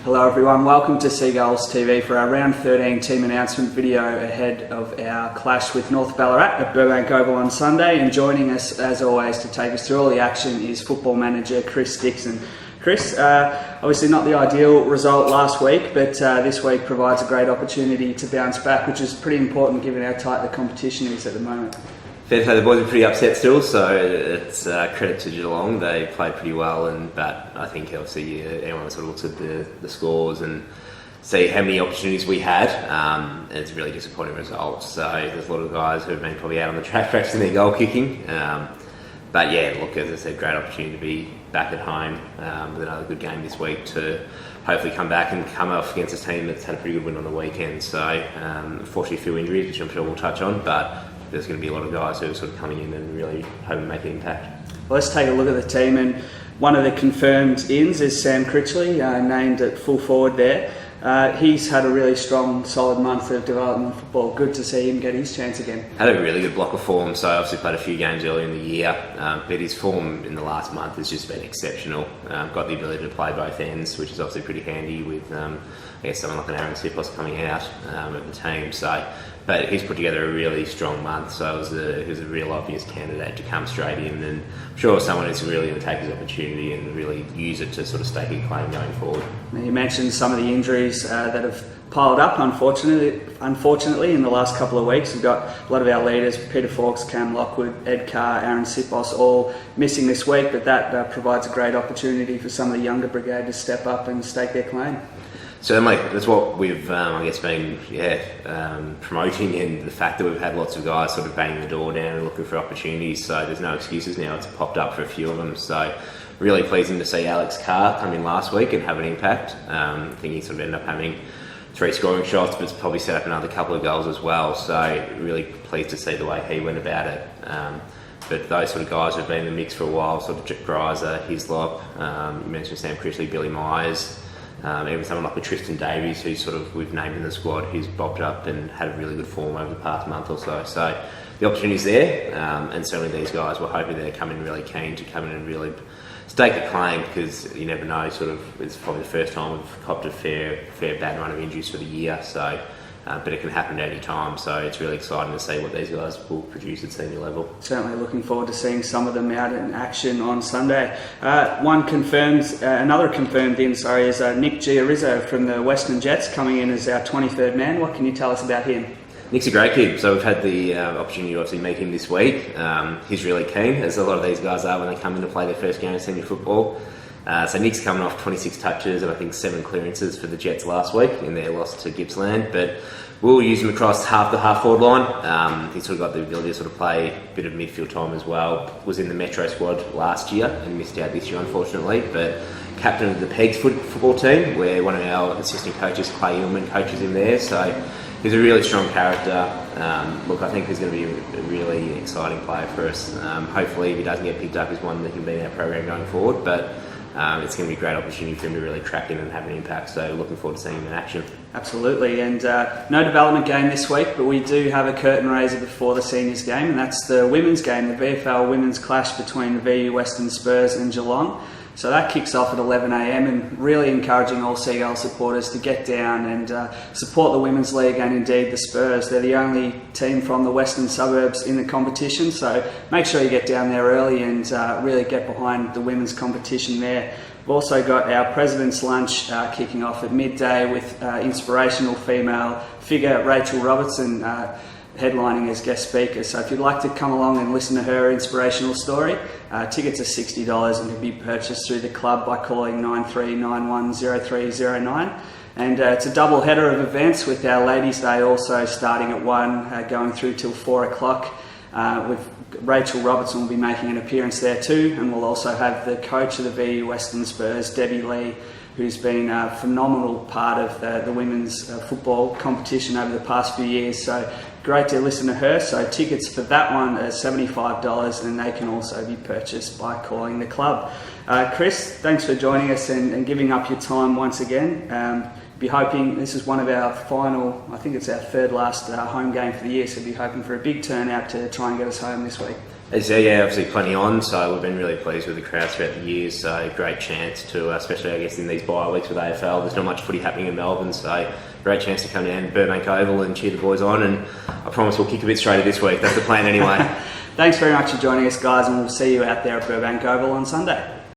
Hello everyone, welcome to Seagulls TV for our round 13 team announcement video ahead of our clash with North Ballarat at Burbank Oval on Sunday, and joining us as always to take us through all the action is football manager Chris Dixon. Chris, obviously not the ideal result last week, but this week provides a great opportunity to bounce back, which is pretty important given how tight the competition is at the moment. Fair to say the boys are pretty upset still, so it's credit to Geelong. They played pretty well, but I think obviously anyone sort of looks at the scores and see how many opportunities we had, and it's a really disappointing result. So there's a lot of guys who have been probably out on the track practicing their goal kicking. But yeah, look, as I said, great opportunity to be back at home with another good game this week to hopefully come back and come off against a team that's had a pretty good win on the weekend. So unfortunately a few injuries, which I'm sure we'll touch on, but there's going to be a lot of guys who are sort of coming in and really hoping to make an impact. Well, let's take a look at the team, and one of the confirmed ins is Sam Critchley, named at full forward there. He's had a really strong, solid month of development football. Good to see him get his chance again. Had a really good block of form, so obviously played a few games early in the year, but his form in the last month has just been exceptional. Got the ability to play both ends, which is obviously pretty handy with I guess someone like an Aaron Sipos coming out of the team. But he's put together a really strong month, so he was a real obvious candidate to come straight in, and I'm sure someone is really going to take his opportunity and really use it to sort of stake his claim going forward. You mentioned some of the injuries that have piled up, unfortunately, in the last couple of weeks. We've got a lot of our leaders, Peter Fawkes, Cam Lockwood, Ed Carr, Aaron Sipos, all missing this week, but that provides a great opportunity for some of the younger brigade to step up and stake their claim. Certainly, that's what we've, I guess, been promoting, and the fact that we've had lots of guys sort of banging the door down and looking for opportunities, so there's no excuses now. It's popped up for a few of them, so really pleasing to see Alex Carr come in last week and have an impact. I think he sort of ended up having 3 scoring shots, but it's probably set up another couple of goals as well, so really pleased to see the way he went about it. But those sort of guys have been in the mix for a while, sort of Jack Greiser, Hislop, you mentioned Sam Critchley, Billy Myers, even someone like Tristan Davies, who we've named in the squad, who's bobbed up and had a really good form over the past month or so. So the opportunity's there, and certainly these guys, we're hoping they're coming really keen to come in and really stake a claim, because you never know, it's probably the first time we've copped a fair bad run of injuries for the year, so but it can happen at any time, so it's really exciting to see what these guys will produce at senior level. Certainly looking forward to seeing some of them out in action on Sunday. Another confirmed in, is Nick Giarizzo from the Western Jets, coming in as our 23rd man. What can you tell us about him? Nick's a great kid, so we've had the opportunity to obviously meet him this week. He's really keen, as a lot of these guys are when they come in to play their first game of senior football. So Nick's coming off 26 touches and I think 7 clearances for the Jets last week in their loss to Gippsland, but we'll use him across the half-forward line. He's sort of got the ability to sort of play a bit of midfield time as well. Was in the Metro squad last year and missed out this year, unfortunately, but captain of the Pegs football team, where one of our assistant coaches, Clay Illman, coaches him there, so he's a really strong character. Look, I think he's going to be a really exciting player for us. Hopefully, if he doesn't get picked up, he's one that can be in our program going forward, but it's going to be a great opportunity for him to really crack in and have an impact, so looking forward to seeing him in action. Absolutely, and no development game this week, but we do have a curtain raiser before the seniors game, and that's the women's game, the VFL women's clash between the VU Western Spurs and Geelong. So that kicks off at 11 a.m, and really encouraging all Seagull supporters to get down and support the Women's League and indeed the Spurs. They're the only team from the western suburbs in the competition, so make sure you get down there early and really get behind the women's competition there. We've also got our President's Lunch kicking off at midday with inspirational female figure Rachel Robertson headlining as guest speaker. So if you'd like to come along and listen to her inspirational story, tickets are $60 and can be purchased through the club by calling 93910309. And it's a double header of events, with our Ladies' Day also starting at 1, going through till 4 o'clock. With Rachel Robertson will be making an appearance there too, and we'll also have the coach of the VU Western Spurs, Debbie Lee, who's been a phenomenal part of the women's football competition over the past few years. So great to listen to her. So tickets for that one are $75, and they can also be purchased by calling the club. Chris, thanks for joining us and giving up your time once again. Be hoping, this is one of our final, I think it's our third last home game for the year, so be hoping for a big turnout to try and get us home this week. Yeah, obviously plenty on, so we've been really pleased with the crowds throughout the years, so great chance to, especially I guess in these bye weeks with AFL, there's not much footy happening in Melbourne, so great chance to come down to Burbank Oval and cheer the boys on, and I promise we'll kick a bit straighter this week. That's the plan anyway. Thanks very much for joining us, guys, and we'll see you out there at Burbank Oval on Sunday.